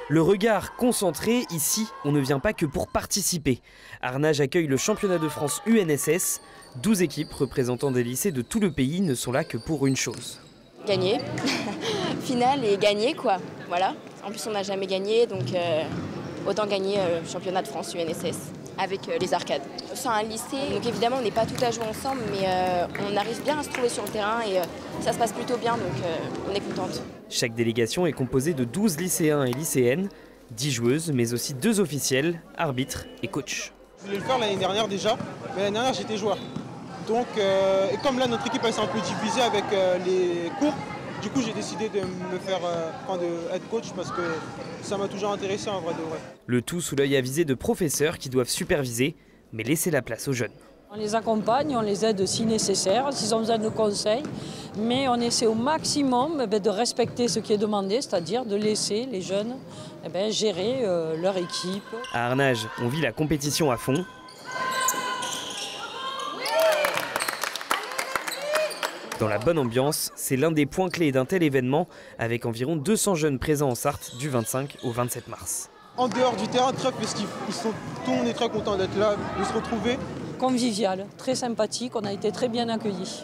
Le regard concentré, ici, on ne vient pas que pour participer. Arnage accueille le championnat de France UNSS. 12 équipes représentant des lycées de tout le pays ne sont là que pour une chose. Gagner, finale et gagner quoi, voilà. En plus on n'a jamais gagné, donc autant gagner le championnat de France UNSS avec les arcades. C'est un lycée, donc évidemment on n'est pas tout à jouer ensemble, mais on arrive bien à se trouver sur le terrain et ça se passe plutôt bien, donc on est contente. Chaque délégation est composée de 12 lycéens et lycéennes, 10 joueuses, mais aussi 2 officiels, arbitres et coachs. Je voulais le faire l'année dernière déjà, mais l'année dernière j'étais joueur. Donc, et comme là notre équipe elle s'est un peu divisée avec les cours, du coup j'ai décidé de me faire de être coach parce que ça m'a toujours intéressé en vrai de vrai. Le tout sous l'œil avisé de professeurs qui doivent superviser, mais laisser la place aux jeunes. On les accompagne, on les aide si nécessaire, s'ils ont besoin de conseils, mais on essaie au maximum de respecter ce qui est demandé, c'est-à-dire de laisser les jeunes gérer leur équipe. À Arnage, on vit la compétition à fond. Dans la bonne ambiance, c'est l'un des points clés d'un tel événement, avec environ 200 jeunes présents en Sarthe du 25 au 27 mars. En dehors du terrain, très festif. Tout le monde est très content d'être là, de se retrouver. Convivial, très sympathique, on a été très bien accueillis.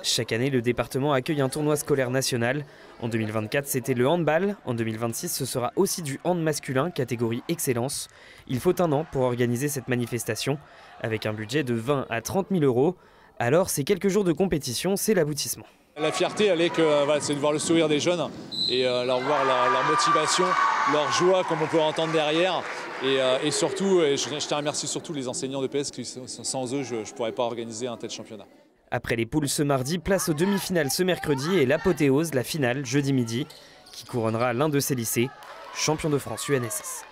Chaque année, le département accueille un tournoi scolaire national. En 2024, c'était le handball. En 2026, ce sera aussi du hand masculin, catégorie excellence. Il faut un an pour organiser cette manifestation, avec un budget de 20 à 30 000 euros. Alors, ces quelques jours de compétition, c'est l'aboutissement. La fierté, elle est c'est de voir le sourire des jeunes et leur voir leur motivation, leur joie, comme on peut entendre derrière. Et surtout, je tiens à remercier surtout les enseignants de PS, qui sans eux, je ne pourrais pas organiser un tel championnat. Après les poules ce mardi, place aux demi-finales ce mercredi et l'apothéose, la finale, jeudi midi, qui couronnera l'un de ces lycées, champion de France UNSS.